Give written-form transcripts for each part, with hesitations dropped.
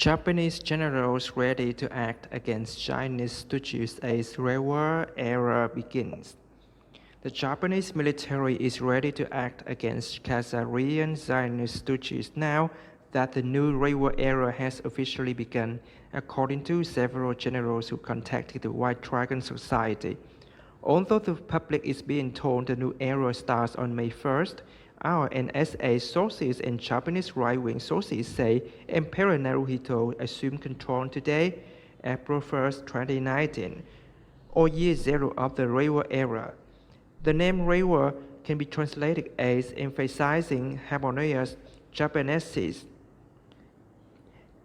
Japanese generals ready to act against Zionist stooges as war era begins. The Japanese military is ready to act against Khazarian Zionist stooges now that the new war era has officially begun, according to several generals who contacted the White Dragon Society. Although the public is being told the new era starts on May 1st, our NSA sources and Japanese right-wing sources say Emperor Naruhito assumed control today, April 1st, 2019, or year zero of the Reiwa era. The name Reiwa can be translated as emphasizing harmonious Japaneses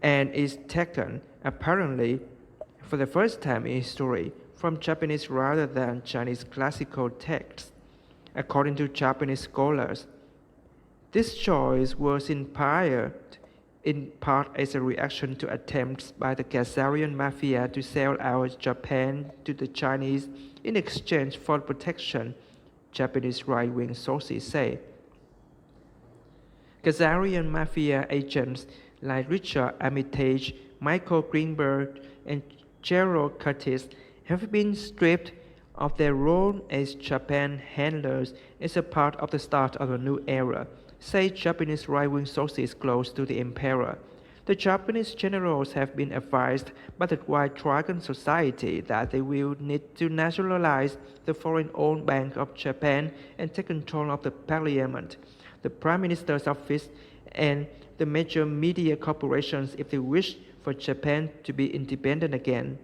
and is taken, apparently, for the first time in history, from Japanese rather than Chinese classical texts, according to Japanese scholars. This choice was inspired in part as a reaction to attempts by the Khazarian mafia to sell out Japan to the Chinese in exchange for protection, Japanese right-wing sources say. Khazarian mafia agents like Richard Armitage, Michael Greenberg, and Gerald Curtis have been stripped of their role as Japan handlers as a part of the start of a new era, say Japanese right-wing sources close to the emperor. The Japanese generals have been advised by the White Dragon Society that they will need to nationalize the foreign-owned Bank of Japan and take control of the parliament, the Prime Minister's office, and the major media corporations if they wish for Japan to be independent again.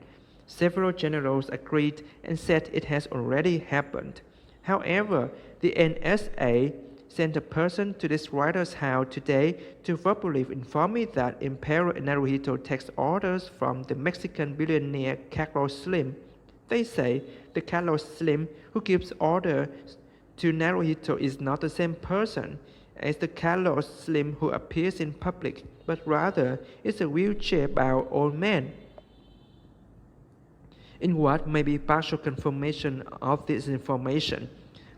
Several generals agreed and said it has already happened. However, the NSA sent a person to this writer's house today to verbally inform me that Emperor Naruhito takes orders from the Mexican billionaire Carlos Slim. They say the Carlos Slim who gives orders to Naruhito is not the same person as the Carlos Slim who appears in public, but rather is a wheelchair-bound old man. In what may be partial confirmation of this information,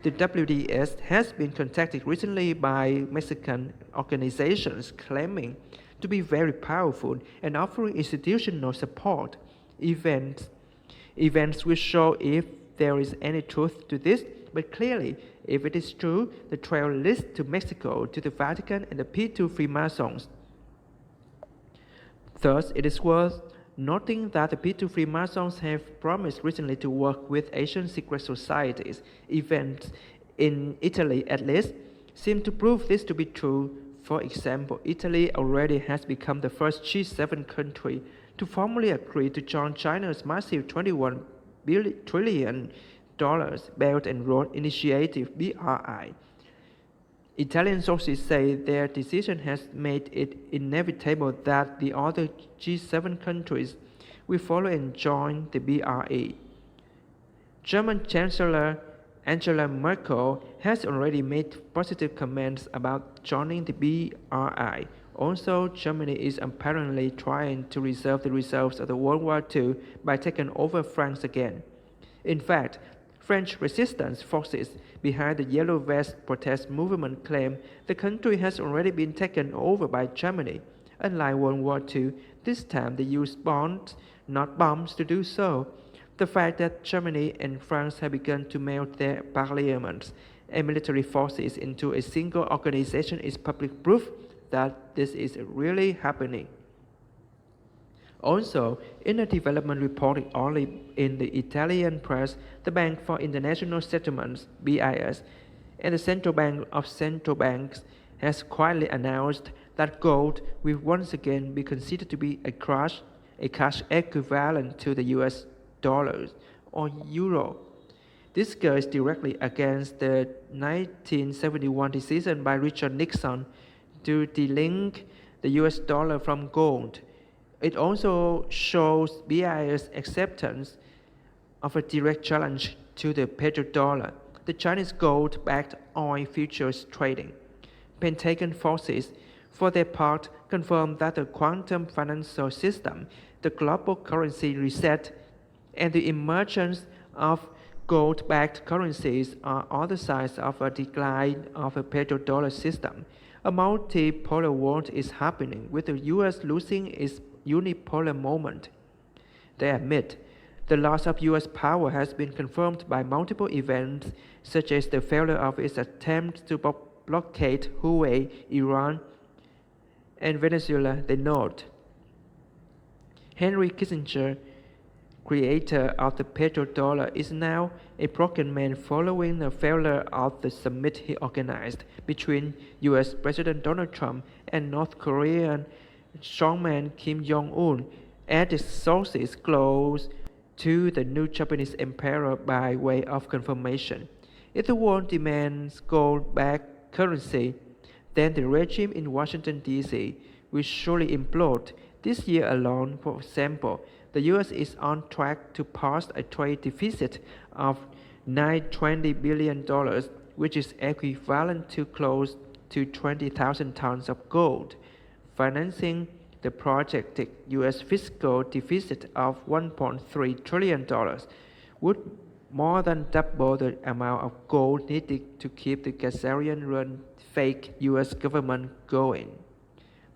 the WDS has been contacted recently by Mexican organizations claiming to be very powerful and offering institutional support. Events will show if there is any truth to this, but clearly, if it is true, the trail leads to Mexico, to the Vatican, and the P2 Freemasons. Thus, it is worth noting that the P2 Freemasons have promised recently to work with Asian secret societies. Events in Italy, at least, seem to prove this to be true. For example, Italy already has become the first G7 country to formally agree to join China's massive $21 trillion Belt and Road Initiative (BRI). Italian sources say their decision has made it inevitable that the other G7 countries will follow and join the BRI. German Chancellor Angela Merkel has already made positive comments about joining the BRI. Also, Germany is apparently trying to reserve the results of the World War II by taking over France again. In fact, French resistance forces behind the Yellow Vest protest movement claim the country has already been taken over by Germany. Unlike World War II, this time they used bombs, not bombs, to do so. The fact that Germany and France have begun to melt their parliaments and military forces into a single organization is public proof that this is really happening. Also, in a development reported only in the Italian press, the Bank for International Settlements (BIS) and the Central Bank of Central Banks has quietly announced that gold will once again be considered to be a cash equivalent to the US dollar or euro. This goes directly against the 1971 decision by Richard Nixon to delink the US dollar from gold. It also shows BIS acceptance of a direct challenge to the petrodollar, the Chinese gold-backed oil futures trading. Pentagon forces, for their part, confirmed that the quantum financial system, the global currency reset, and the emergence of gold-backed currencies are other signs of a decline of a petrodollar system. A multipolar world is happening, with the US losing its unipolar moment. They admit the loss of U.S. power has been confirmed by multiple events, such as the failure of its attempt to blockade Huawei, Iran, and Venezuela, they note. Henry Kissinger, creator of the petrodollar, is now a broken man following the failure of the summit he organized between U.S. President Donald Trump and North Korean strongman Kim Jong-un, added sources close to the new Japanese emperor by way of confirmation. If the world demands gold-backed currency, then the regime in Washington, D.C. will surely implode. This year alone, for example, the U.S. is on track to pass a trade deficit of $920 billion, which is equivalent to close to 20,000 tons of gold, financing the projected U.S. fiscal deficit of $1.3 trillion would more than double the amount of gold needed to keep the Gazarian-run fake U.S. government going.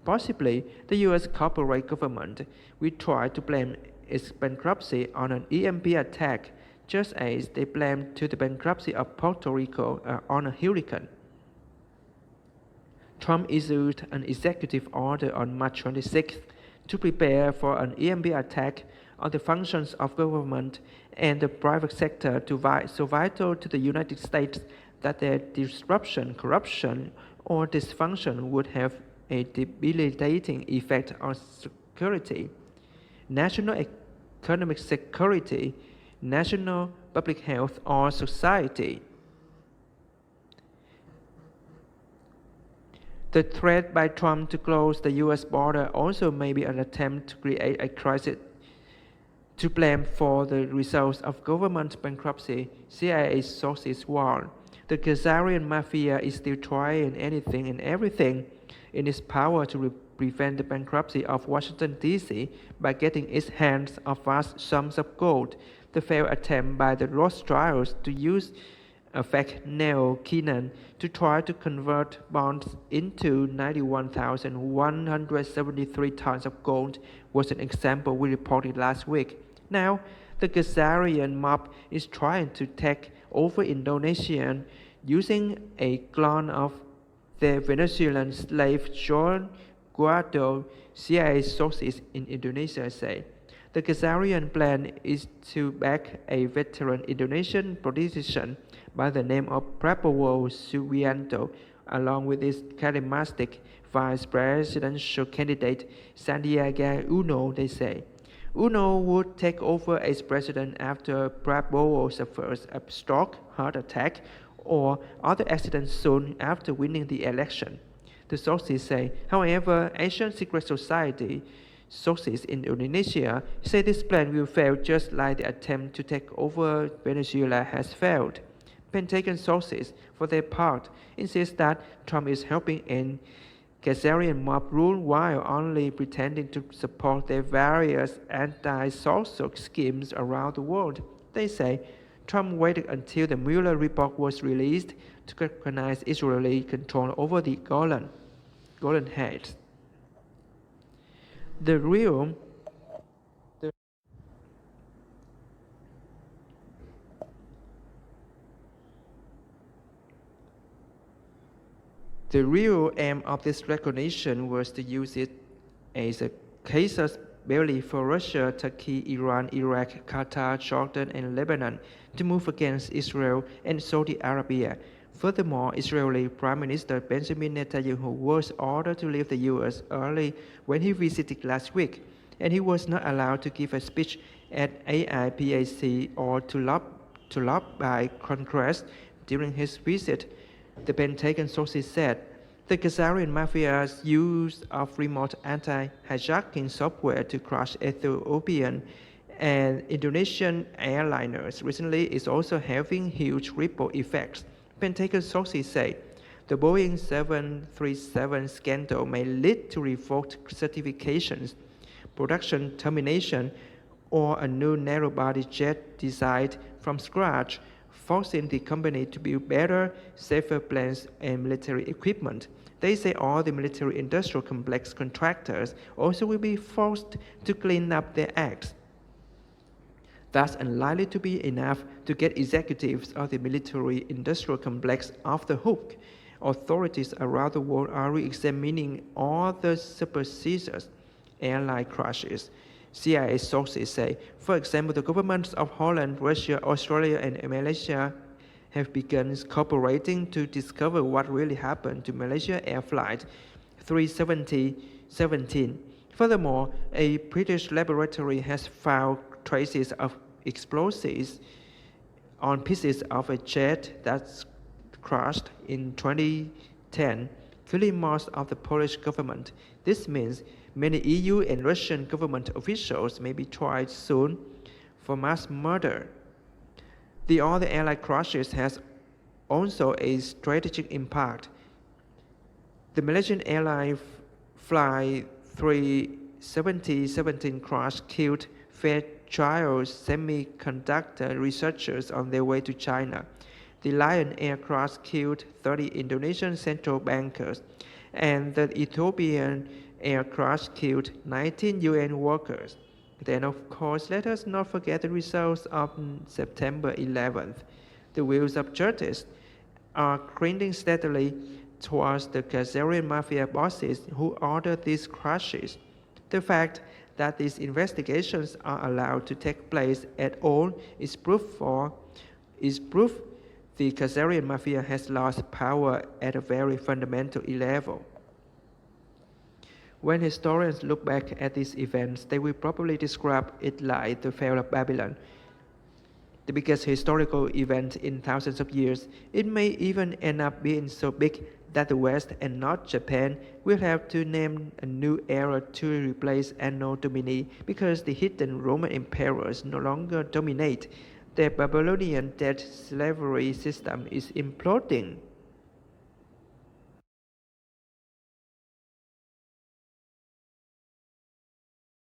Possibly, the U.S. corporate government will try to blame its bankruptcy on an EMP attack, just as they blamed the bankruptcy of Puerto Rico on a hurricane. Trump issued an executive order on March 26th to prepare for an EMP attack on the functions of government and the private sector so vital to the United States that their disruption, corruption, or dysfunction would have a debilitating effect on security, national economic security, national public health, or society. The threat by Trump to close the U.S. border also may be an attempt to create a crisis to blame for the results of government bankruptcy, CIA sources warn. The Gazarian mafia is still trying anything and everything in its power to prevent the bankruptcy of Washington, D.C. by getting its hands on vast sums of gold. The failed attempt by the Rothschilds to use a fake Neil Keenan to try to convert bonds into 91,173 tons of gold was an example we reported last week. Now, the Gazarian mob is trying to take over Indonesia using a clone of the Venezuelan slave Juan Guaido, CIA sources in Indonesia say. The Gazarian plan is to back a veteran Indonesian politician by the name of Prabowo Subianto, along with his charismatic vice presidential candidate Sandiaga Uno, they say. Uno would take over as president after Prabowo suffers a stroke, heart attack, or other accident soon after winning the election. The sources say, however, Asian secret society sources in Indonesia say this plan will fail just like the attempt to take over Venezuela has failed. Pentagon sources, for their part, insist that Trump is helping an Gazarian mob rule while only pretending to support their various anti-social schemes around the world. They say Trump waited until the Mueller report was released to recognize Israeli control over the Golan Heights. The real aim of this recognition was to use it as a casus belli for Russia, Turkey, Iran, Iraq, Qatar, Jordan, and Lebanon to move against Israel and Saudi Arabia. Furthermore, Israeli Prime Minister Benjamin Netanyahu was ordered to leave the U.S. early when he visited last week, and he was not allowed to give a speech at AIPAC or to lobby Congress during his visit. The Pentagon sources said the Gazarian mafia's use of remote anti-hijacking software to crash Ethiopian and Indonesian airliners recently is also having huge ripple effects. Pentagon sources say the Boeing 737 scandal may lead to revoked certifications, production termination, or a new narrow-body jet designed from scratch, forcing the company to build better, safer planes and military equipment. They say all the military-industrial complex contractors also will be forced to clean up their acts. That's unlikely to be enough to get executives of the military-industrial complex off the hook. Authorities around the world are re-examining all the superstitious airline crashes. CIA sources say, for example, the governments of Holland, Russia, Australia, and Malaysia have begun cooperating to discover what really happened to Malaysia Air Flight 317. Furthermore, a British laboratory has found traces of explosives on pieces of a jet that crashed in 2010, killing most of the Polish government. This means many EU and Russian government officials may be tried soon for mass murder. The other airline crashes has also a strategic impact. The Malaysian airline Flight 317 crash killed Fairchild semiconductor researchers on their way to China. The Lion Air crash killed 30 Indonesian central bankers, and the Ethiopian air crash killed 19 UN workers. Then, of course, let us not forget the results of September 11th. The wheels of justice are grinding steadily towards the Kazarian mafia bosses who ordered these crashes. The fact that these investigations are allowed to take place at all is proof the Kazarian mafia has lost power at a very fundamental level. When historians look back at these events, they will probably describe it like the fall of Babylon, the biggest historical event in thousands of years. It may even end up being so big that the West and not Japan will have to name a new era to replace Anno Domini because the hidden Roman emperors no longer dominate. The Babylonian debt slavery system is imploding.